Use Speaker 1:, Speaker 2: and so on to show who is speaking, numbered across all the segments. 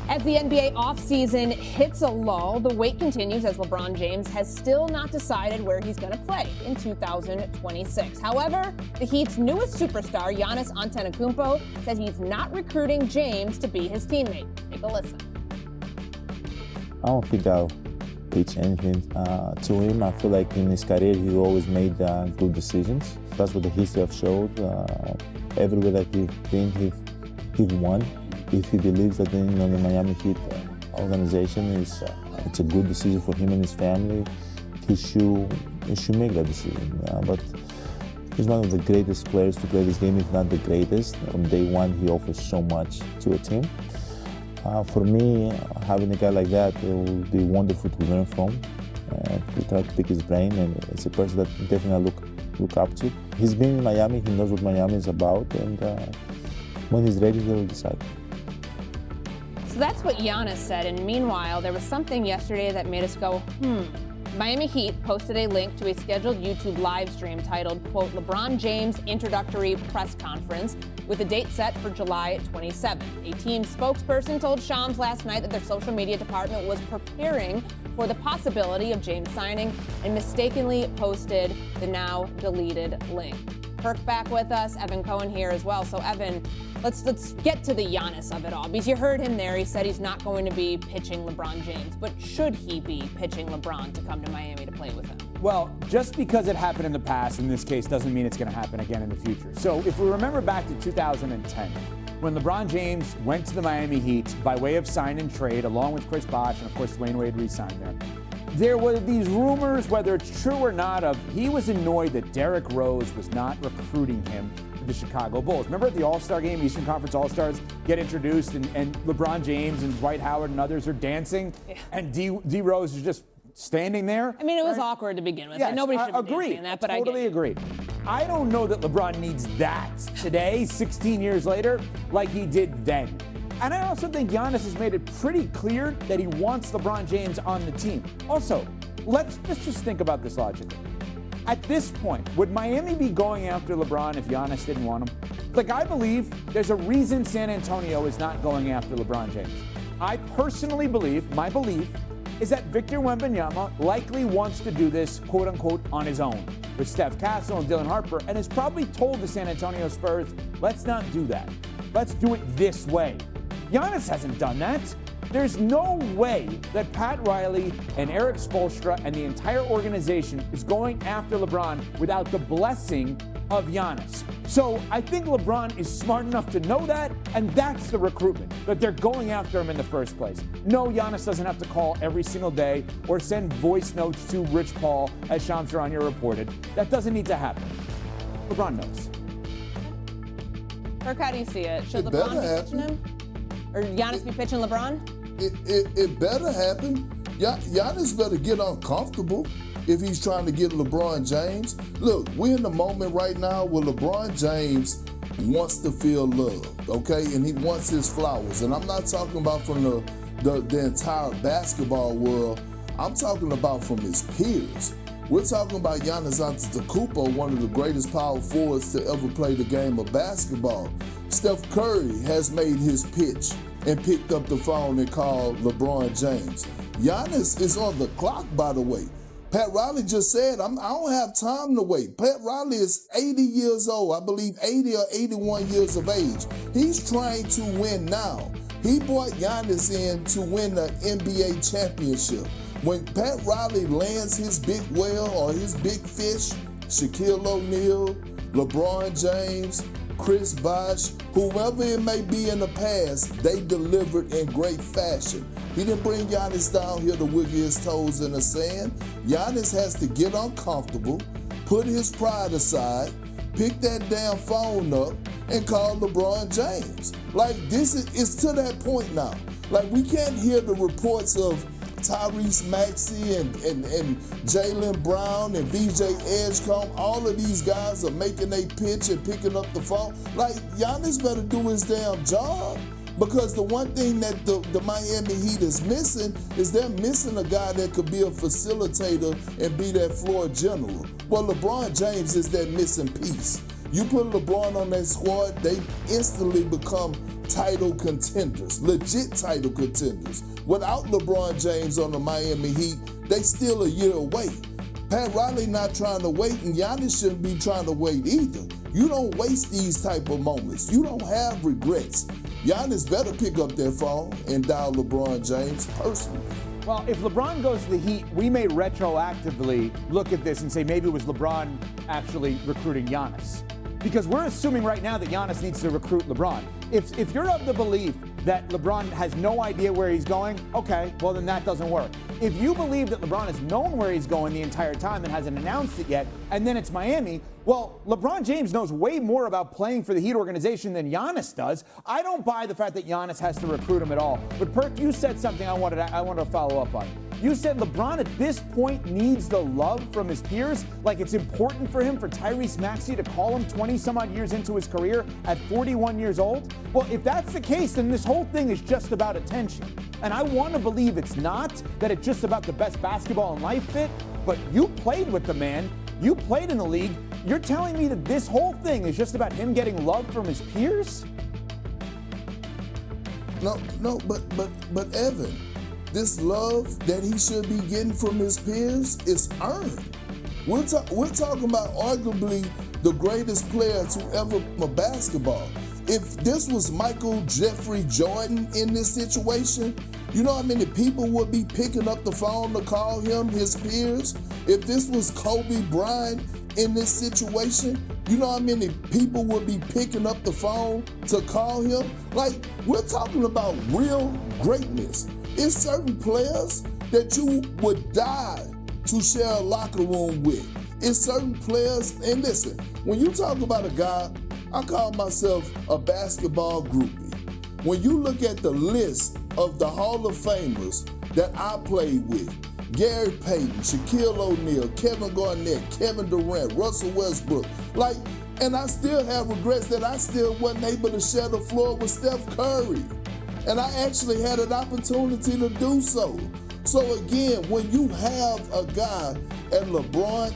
Speaker 1: As the NBA offseason hits a lull, the wait continues as LeBron James has still not decided where he's going to play in 2026. However, the Heat's newest superstar, Giannis Antetokounmpo, says he's not recruiting James to be his teammate. Take a listen.
Speaker 2: I don't think I'll pitch anything to him. I feel like in his career, he always made good decisions. That's what the history have showed. Everywhere that he's been, he's won. If he believes that the Miami Heat organization is it's a good decision for him and his family, he should make that decision. But he's one of the greatest players to play this game, if not the greatest. From day one, he offers so much to a team. For me, having a guy like that, it will be wonderful to learn from. To try to pick his brain, and it's a person that definitely I look up to. He's been in Miami, he knows what Miami is about, and when he's ready, he'll decide.
Speaker 1: So that's what Giannis said, and meanwhile, there was something yesterday that made us go, Miami Heat posted a link to a scheduled YouTube live stream titled, quote, LeBron James Introductory Press Conference, with a date set for July 27th. A team spokesperson told Shams last night that their social media department was preparing for the possibility of James signing and mistakenly posted the now deleted link. Kirk back with us, Evan Cohen here as well. So Evan, let's get to the Giannis of it all, because you heard him there. He said he's not going to be pitching LeBron James, but should he be pitching LeBron to come to Miami to play with him?
Speaker 3: Well, just because it happened in the past, in this case, doesn't mean it's going to happen again in the future. So if we remember back to 2010, when LeBron James went to the Miami Heat by way of sign and trade, along with Chris Bosh, and of course Dwayne Wade re-signed there, there were these rumors, whether it's true or not, of he was annoyed that Derrick Rose was not recruiting him to the Chicago Bulls. Remember at the All-Star game, Eastern Conference All-Stars get introduced, and LeBron James and Dwight Howard and others are dancing, and D Rose is just standing there.
Speaker 1: I mean, it was awkward to begin with.
Speaker 3: Yes,
Speaker 1: Nobody should be
Speaker 3: agree.
Speaker 1: dancing that, but
Speaker 3: totally
Speaker 1: I
Speaker 3: agree. I don't know that LeBron needs that today, 16 years later, like he did then. And I also think Giannis has made it pretty clear that he wants LeBron James on the team. Also, let's just think about this logically. At this point, would Miami be going after LeBron if Giannis didn't want him? Like, I believe there's a reason San Antonio is not going after LeBron James. I personally believe, my belief, is that Victor Wembanyama likely wants to do this, quote unquote, on his own with Steph Castle and Dylan Harper, and has probably told the San Antonio Spurs, let's not do that. Let's do it this way. Giannis hasn't done that. There's no way that Pat Riley and Eric Spoelstra and the entire organization is going after LeBron without the blessing of Giannis. So I think LeBron is smart enough to know that, and that's the recruitment, that they're going after him in the first place. No, Giannis doesn't have to call every single day or send voice notes to Rich Paul, as Shams Charania reported. That doesn't need to happen. LeBron knows.
Speaker 1: Kirk, how do you see it? Should LeBron be pitching him? Or Giannis be pitching LeBron?
Speaker 4: It better happen. Giannis better get uncomfortable if he's trying to get LeBron James. Look, we're in the moment right now where LeBron James wants to feel loved, okay? And he wants his flowers. And I'm not talking about from the entire basketball world. I'm talking about from his peers. We're talking about Giannis Antetokounmpo, one of the greatest power forwards to ever play the game of basketball. Steph Curry has made his pitch and picked up the phone and called LeBron James. Giannis is on the clock, by the way. Pat Riley just said, I don't have time to wait. Pat Riley is 80 years old, I believe 80 or 81 years of age. He's trying to win now. He brought Giannis in to win the NBA championship. When Pat Riley lands his big whale or his big fish, Shaquille O'Neal, LeBron James, Chris Bosh, whoever it may be in the past, they delivered in great fashion. He didn't bring Giannis down here to wiggle his toes in the sand. Giannis has to get uncomfortable, put his pride aside, pick that damn phone up, and call LeBron James. Like, this is to that point now. Like, we can't hear the reports of Tyrese Maxey and Jaylen Brown and VJ Edgecombe. All of these guys are making a pitch and picking up the phone. Like, Giannis better do his damn job. Because the one thing that the Miami Heat is missing is they're missing a guy that could be a facilitator and be that floor general. Well, LeBron James is that missing piece. You put LeBron on that squad, they instantly become title contenders, legit title contenders. Without LeBron James on the Miami Heat, they still a year away. Pat Riley not trying to wait, and Giannis shouldn't be trying to wait either. You don't waste these type of moments. You don't have regrets. Giannis better pick up their phone and dial LeBron James personally.
Speaker 3: Well, if LeBron goes to the Heat, we may retroactively look at this and say maybe it was LeBron actually recruiting Giannis. Because we're assuming right now that Giannis needs to recruit LeBron. If you're of the belief that LeBron has no idea where he's going, okay, well then that doesn't work. If you believe that LeBron has known where he's going the entire time and hasn't announced it yet, and then it's Miami, well, LeBron James knows way more about playing for the Heat organization than Giannis does. I don't buy the fact that Giannis has to recruit him at all. But Perk, you said something I wanted to follow up on. You said LeBron at this point needs the love from his peers, like it's important for him for Tyrese Maxey to call him 20-some-odd years into his career at 41 years old? Well, if that's the case, then this whole thing is just about attention. And I want to believe it's not, that it's just about the best basketball and life fit, but you played with the man, you played in the league, you're telling me that this whole thing is just about him getting love from his peers?
Speaker 4: No, but Evan, this love that he should be getting from his peers is earned. We're talking about arguably the greatest player to ever play basketball. If this was Michael Jeffrey Jordan in this situation, you know how many people would be picking up the phone to call him his peers? If this was Kobe Bryant in this situation, you know how many people would be picking up the phone to call him? Like, we're talking about real greatness. It's certain players that you would die to share a locker room with. It's certain players, and listen, when you talk about a guy, I call myself a basketball groupie. When you look at the list of the Hall of Famers that I played with, Gary Payton, Shaquille O'Neal, Kevin Garnett, Kevin Durant, Russell Westbrook, and I still have regrets that I still wasn't able to share the floor with Steph Curry. And I actually had an opportunity to do so. So again, when you have a guy at LeBron,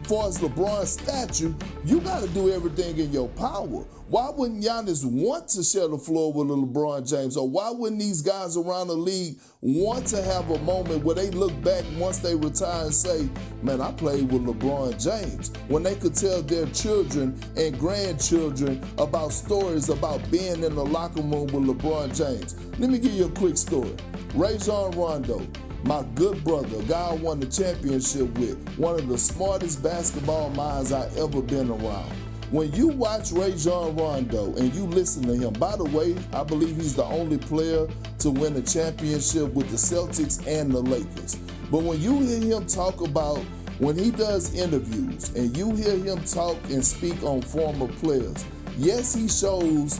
Speaker 4: far as LeBron's stature, you got to do everything in your power. Why wouldn't Giannis want to share the floor with LeBron James? Or why wouldn't these guys around the league want to have a moment where they look back once they retire and say, man, I played with LeBron James, when they could tell their children and grandchildren about stories about being in the locker room with LeBron James? Let me give you a quick story. Rajon Rondo, my good brother, a guy I won the championship with, one of the smartest basketball minds I ever been around. When you watch Rajon Rondo and you listen to him, by the way, I believe he's the only player to win a championship with the Celtics and the Lakers. But when you hear him talk about, when he does interviews and you hear him talk and speak on former players, yes, he shows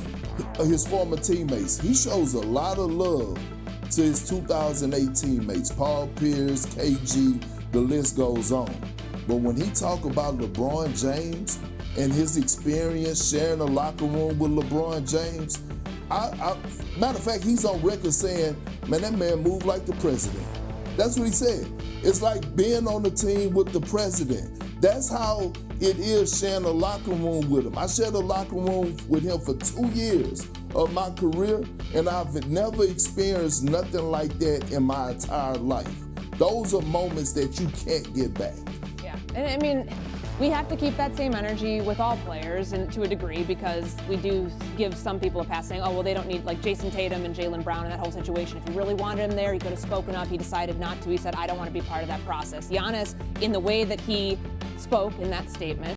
Speaker 4: his former teammates. He shows a lot of love to his 2008 teammates, Paul Pierce, KG, the list goes on. But when he talk about LeBron James and his experience sharing a locker room with LeBron James, matter of fact, he's on record saying, man, that man moved like the president. That's what he said. It's like being on the team with the president. That's how it is sharing a locker room with him. I shared a locker room with him for 2 years of my career, and I've never experienced nothing like that in my entire life. Those are moments that you can't get back.
Speaker 1: Yeah, and I mean, we have to keep that same energy with all players, and to a degree, because we do give some people a pass saying, oh, well, they don't need, like Jason Tatum and Jaylen Brown in that whole situation. If he really wanted him there, he could have spoken up. He decided not to. He said, I don't want to be part of that process. Giannis, in the way that he spoke in that statement,